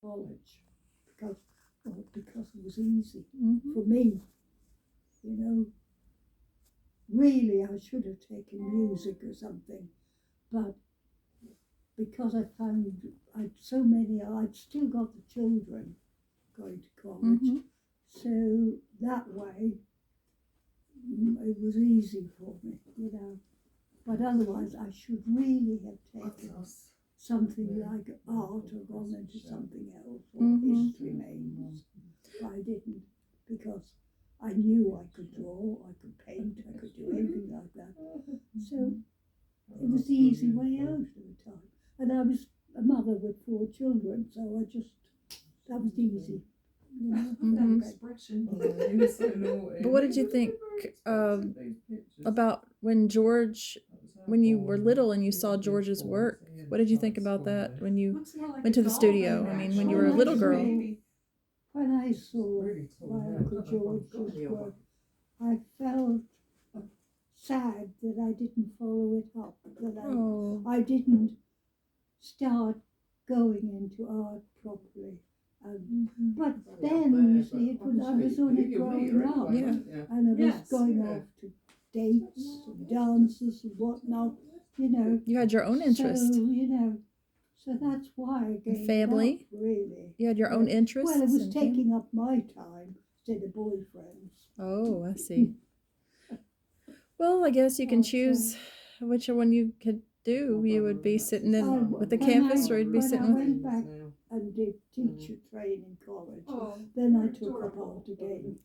college because it was easy Mm-hmm. for me. You know, really, I should have taken music or something, but because I found I'd still got the children going to college, Mm-hmm. so that way it was easy for me, you know. But otherwise, I should really have taken something like art or gone into something else, or Mhm. history maybe. But I didn't, because I knew I could draw, I could paint, I could do anything like that. So it was the easy way out at the time. And I was a mother with 4 children, so that was easy. You know? Mhm. Okay. But what did you think about when you were little and you saw George's work? What did you think about that when you went to the studio? I mean, when you were a little girl. When I saw my Uncle George's work, I felt sad that I didn't follow it up, that Oh. I didn't start going into art properly. But then, you see, I was only growing up, Yeah. and I was going off to dates and dances and whatnot, you know. You had your own interest. So, you know, so that's why I gave family? it up, really. You had your own interests. Well, it was and taking up my time instead of boyfriends. Oh, I see. Well, I guess you can choose which one you could do. You would be sitting in with the canvas, or you'd be sitting with. When I went back and did teacher training college, then I took up art again.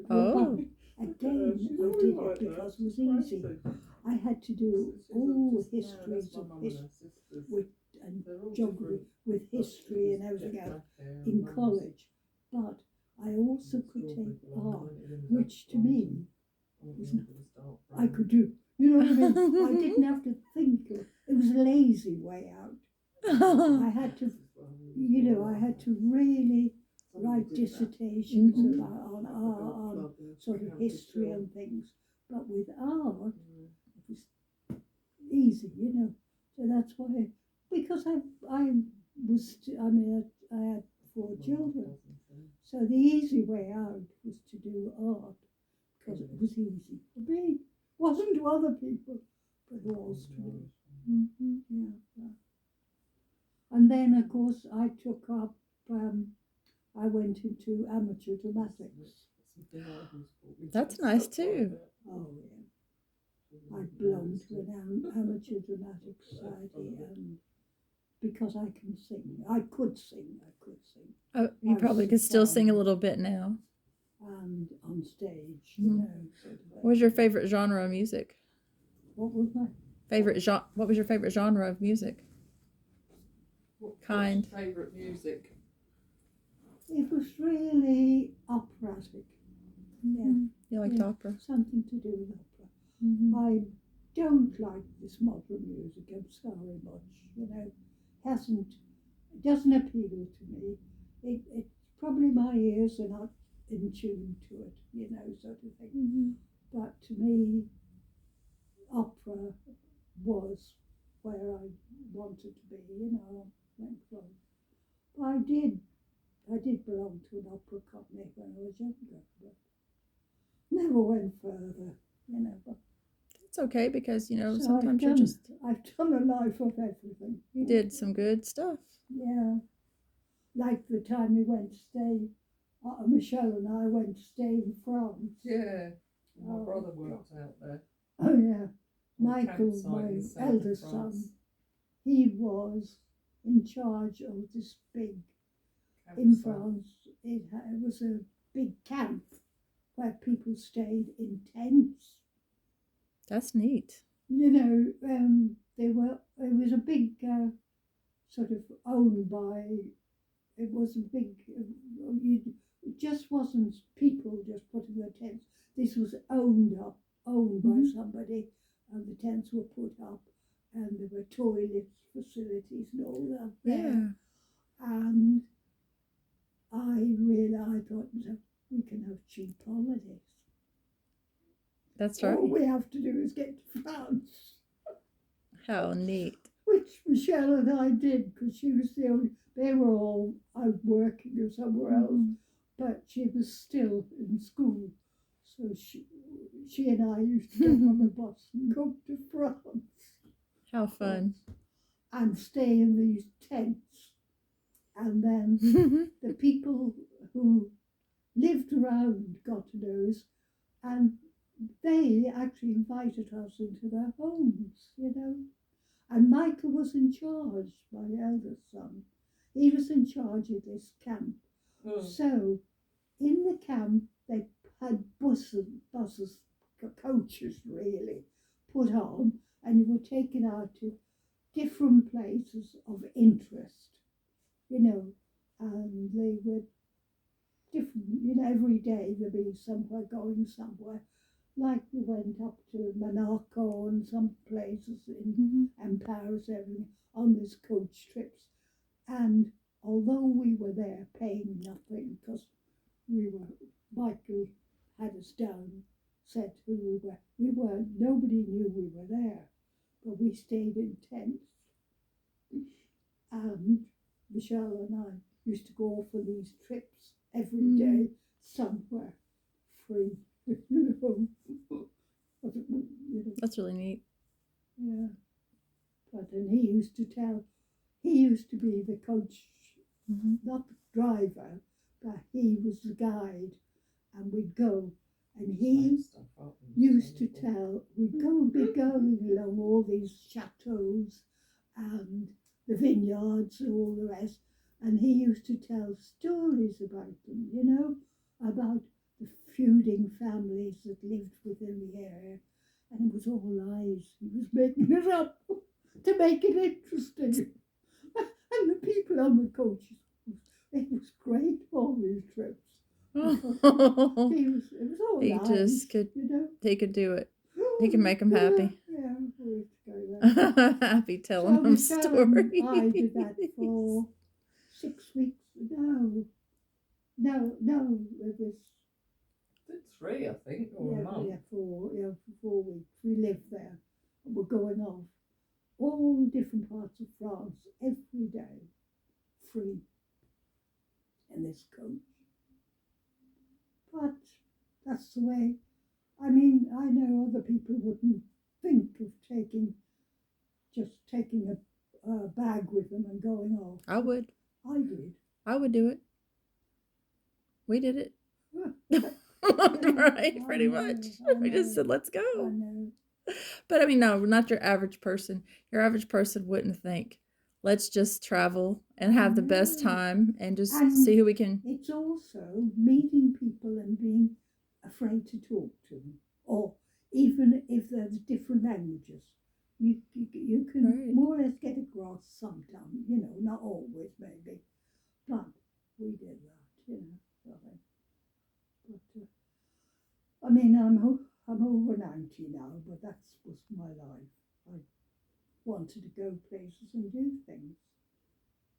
Oh. But again, I did it because it was easy. I had to do all the histories of and geography with history and everything else in college. But I also could take art, which to me was I could do. You know what I mean? I didn't have to think. It was a lazy way out. I had to, I had to really write dissertations on sort of history and things. But with art, it was easy, So that's why, because I had 4 children. So the easy way out was to do art because it was easy for me. Wasn't to other people, but it was to me. Mm-hmm. Yeah. And then, of course, I took up, I went into amateur dramatics. That's nice too. Oh, yeah. I belonged to an amateur dramatic society, because I can sing. I could sing. Oh, you probably could still sing a little bit now. And on stage, What was your favorite genre of music? What was my What was your favorite genre of music? What's your favourite music? It was really operatic. Yeah. You liked opera? Something to do with opera. Mm-hmm. I don't like this modern music. I'm sorry much. It doesn't appeal to me. It's probably my ears are not in tune to it, sort of thing. Mm-hmm. But to me, opera was where I wanted to be, went from. I did belong to an opera company when I was younger, but never went further, But it's okay because, so sometimes I've done a life of everything. You did some good stuff. Yeah. Like the time we went to stay, Michelle and I went to stay in France. Yeah. My brother worked out there. Oh, yeah. Michael, my eldest son, he was in charge of this big, in France, it was a big camp where people stayed in tents. That's neat. It was a big, sort of owned by, it was a big, it just wasn't people just putting their tents. This was owned by somebody, and the tents were put up, and there were toilet facilities and all that there. Yeah. And I thought, we can have cheap holidays. That's right. All we have to do is get to France. How neat. which Michelle and I did, because she was the only, they were all out working or somewhere else, but she was still in school. So she and I used to get on the bus and go to France. How fun. And stay in these tents. And then the people who lived around got to know us, and they actually invited us into their homes, you know. And Michael was in charge, my eldest son. He was in charge of this camp. So in the camp, they had buses, coaches really, put on, and you were taken out to different places of interest, you know, and they were different, you know, every day there'd be somewhere going somewhere. Like we went up to Monaco and some places in and Paris, everything, on these coach trips. And although we were there paying nothing, because Michael had us down, said who we were, nobody knew we were there, but we stayed in tents. And Michelle and I used to go for these trips every day, somewhere free. You know. That's really neat. Yeah. But and he used to be the coach, not the driver, but he was the guide, and we'd go. And he used to tell, we'd be going along all these chateaus and the vineyards and all the rest, and he used to tell stories about them, you know, about the feuding families that lived within the area, and it was all lies. He was making it up to make it interesting. And the people on the coaches, it was great, all these trips. It was all He lies, just could, you know. he could do it. He can make them happy. Yeah, we used to go there. Happy telling them stories. I did that for 6 weeks. No, it was 3, I think, or a month. for 4 weeks. We lived there. And we're going off all different parts of France every day, free, in this coach. But that's the way. I mean, I know other people wouldn't think of taking a bag with them and going off. I would. I did. I would do it. We did it. Right, pretty much. We just said, let's I go. know. But I mean, no, not your average person. Your average person wouldn't think, let's just travel and have the best time and just see who we can. It's also meeting people and being afraid to talk to them, or even if there's different languages, you can more or less get across sometimes, you know, not always maybe, but we did that, you know. But I mean, I'm over 90 now, but that was my life. I wanted to go places and do things.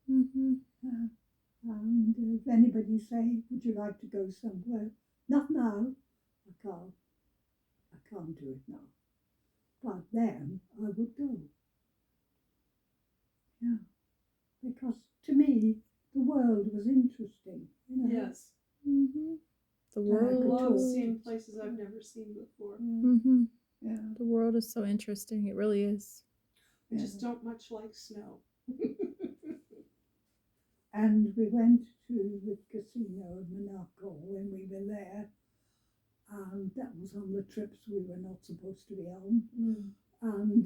And if anybody say, would you like to go somewhere? Not now. I can't do it now. But then I would go. Yeah. Because to me, the world was interesting. You know? Yes. The I world. love seeing places I've never seen before. Yeah. The world is so interesting. It really is. I just don't much like snow. And we went to the casino in Monaco when we were there. And that was on the trips we were not supposed to be on. And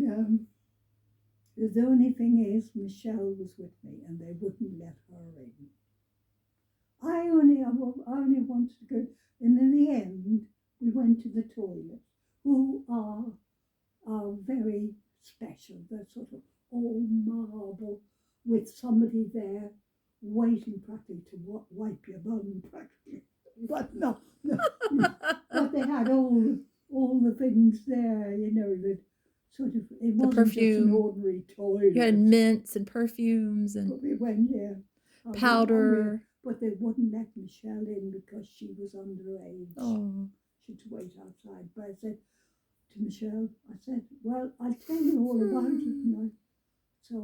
the only thing is, Michelle was with me and they wouldn't let her in. I only wanted to go, and in the end, we went to the toilet, who are very special. They're sort of all marble with somebody there waiting practically to wipe your bum practically. But no. But they had all the things there, you know, that sort of, it wasn't perfume. just an ordinary toilet. You had mints and perfumes and but we went there. powder. But they wouldn't let Michelle in because she was underage. Oh. She had to wait outside. But I said to Michelle, well, I'll tell you all about it. And I So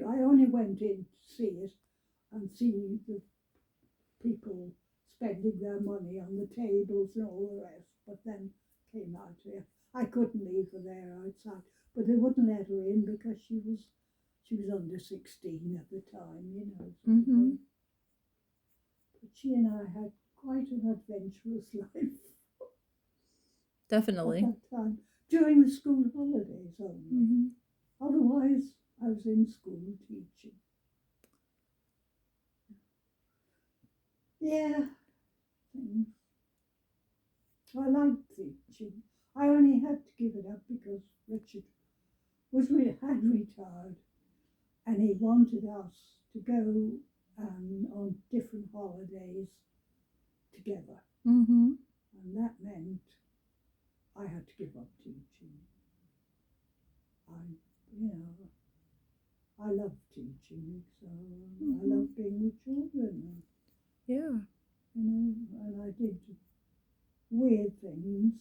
I only went in to see it and see the people spending their money on the tables and all the rest, but then came out here. I couldn't leave her there outside, but they wouldn't let her in because she was under 16 at the time, you know. Mm-hmm. But she and I had quite an adventurous life Definitely. at that time, during the school holidays only. Mm-hmm. Otherwise, I was in school teaching. Yeah, things. I liked teaching. I only had to give it up because Richard had retired, and he wanted us to go on different holidays together, Mm-hmm. and that meant I had to give up teaching. I love teaching, so I love being with children. Yeah. You know, and I did weird things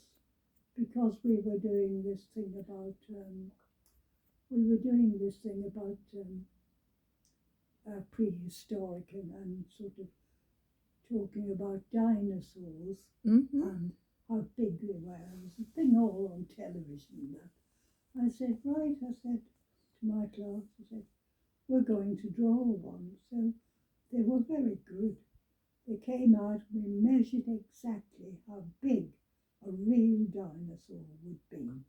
because we were doing this thing about prehistoric and sort of talking about dinosaurs Mm-hmm. and how big they were. It was a thing all on television. That I said, right, I said to my class, I said, we're going to draw one. So they were very good. They came out, we measured exactly how big a real dinosaur would be.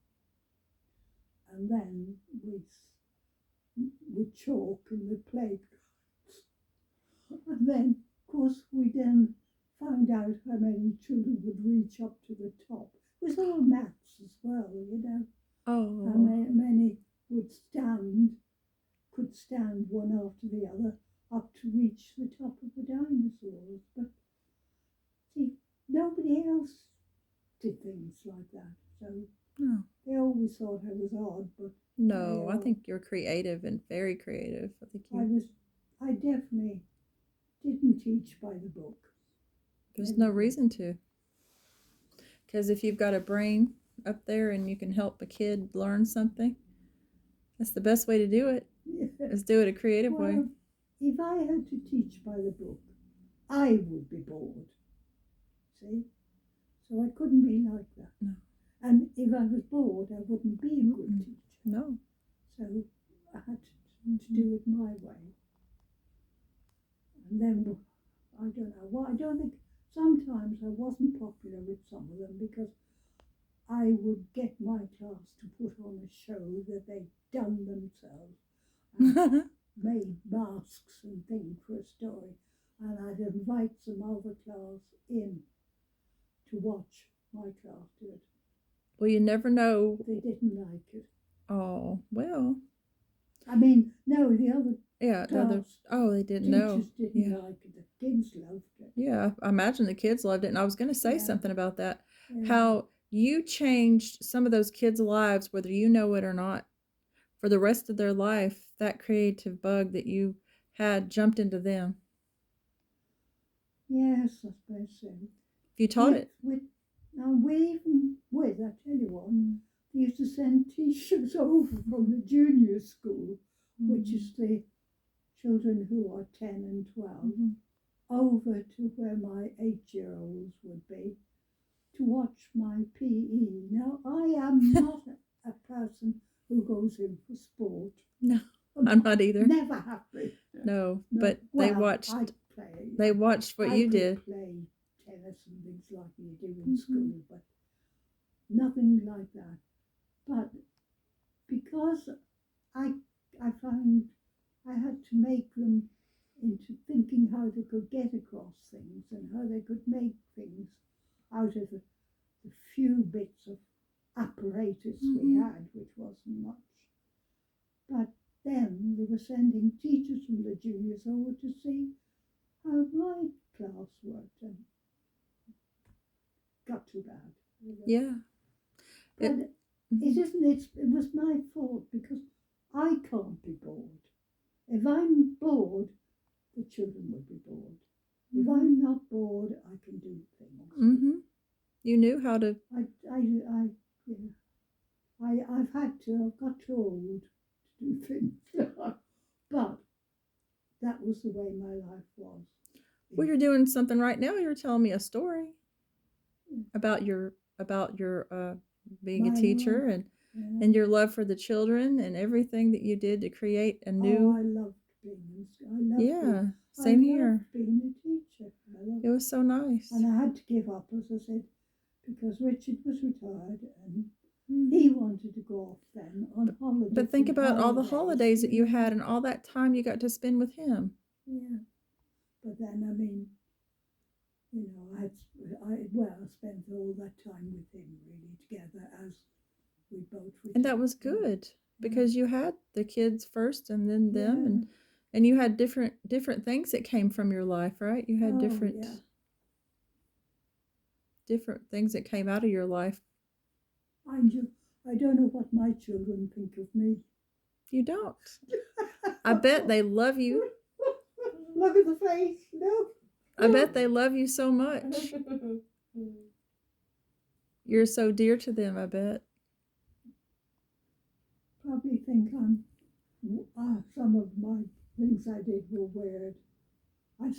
And then with chalk in the playgrounds. And then, of course, we then found out how many children would reach up to the top. It was all maths as well, you know. Oh. How many could stand one after the other up to reach the top of the dinosaurs. But see, nobody else did things like that. So No. they always thought I was odd, but No, I think you're creative and very creative. I think I definitely didn't teach by the book. There's no reason to. Because if you've got a brain up there and you can help a kid learn something, that's the best way to do it. Is do it a creative way. If I had to teach by the book, I would be bored. See? So I couldn't be like that. No. And if I was bored, I wouldn't be a good teacher. No. So I had to do it my way. And then, I don't know, well, I don't think, sometimes I wasn't popular with some of them because I would get my class to put on a show that they'd done themselves and made masks and things for a story. And I'd invite some other class in to watch my class do it. Well, you never know. They didn't like it. Oh, well. I mean, no, the other they didn't know. Teachers didn't like it. The kids loved it. Yeah, I imagine the kids loved it. And I was going to say something about that. Yeah. How you changed some of those kids' lives, whether you know it or not, for the rest of their life. That creative bug that you had jumped into them. Yes, I suppose so. If you taught it. I tell you what, they used to send teachers over from the junior school, which is the children who are 10 and 12, over to where my 8-year-olds would be, to watch my PE. Now, I am not a person who goes in for sport. No, I'm not either. Never have been. No, but they watched. They watched what you did. I play tennis and things like you do in school, but nothing like that. But because I found I had to make them into thinking how they could get across things and how they could make things out of the few bits of apparatus we had, which wasn't much. But then they were sending teachers from the juniors over to see how my class worked, and got too bad. Yeah. But it was my fault because I can't be bored. If I'm bored, the children will be bored. If I'm not bored, I can do things. You knew how to. I've got too old to do things. was the way my life was. Well, you're doing something right now. You're telling me a story Mm. about your being a My teacher life, yeah. and your love for the children and everything that you did to create a Oh, new. I loved being in school. I loved Yeah, same here. being a teacher. It was so nice. And I had to give up, as I said, because Richard was retired and Mhm. he wanted to go off then on holiday. But think about all the holidays that you had and all that time you got to spend with him. Yeah. But then, I mean, you know, I spent all that time with him really together as we both retired. And that was good because you had the kids first and then them and you had different things that came from your life, right? You had different things that came out of your life. I don't know what my children think of me. You don't. I bet they love you. Look at the face. No. I bet they love you so much. You're so dear to them, I bet. Probably think some of my things I did were weird. I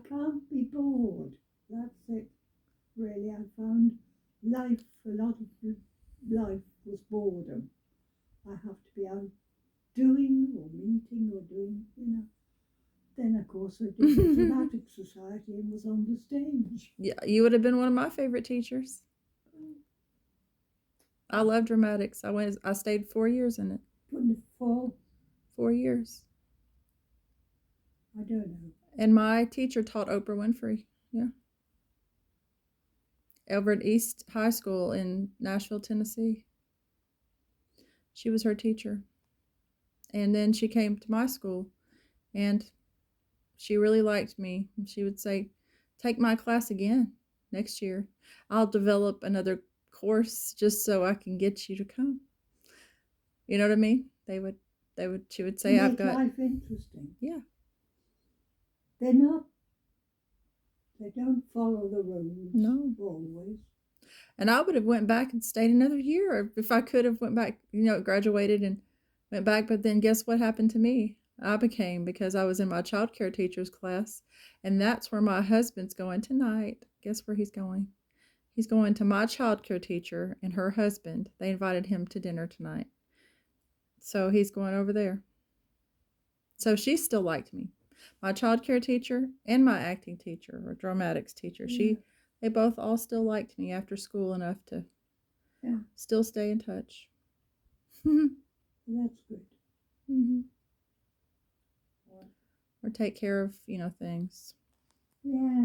can't be bored. That's it. Really, I found a lot of life was boredom. I have to be out doing or meeting or doing, you know. Then, of course, I did the Dramatic Society and was on the stage. Yeah, you would have been one of my favorite teachers. I love dramatics. I stayed 4 years in it. 4 years. I don't know. And my teacher taught Oprah Winfrey. Yeah. Over at East High School in Nashville, Tennessee. She was her teacher. And then she came to my school and she really liked me. She would say, take my class again next year. I'll develop another course just so I can get you to come. You know what I mean? She would say, I've got life interesting. Yeah. They don't follow the rules. No. Always. And I would have went back and stayed another year, or if I could have went back, graduated and went back. But then guess what happened to me? Because I was in my child care teacher's class, and that's where my husband's going tonight. Guess where he's going? He's going to my child care teacher and her husband. They invited him to dinner tonight. So he's going over there. So she still liked me. My child care teacher and my acting teacher or dramatics teacher. They both all still liked me after school enough to still stay in touch. That's good. Mm-hmm. Or take care of, things. Yeah.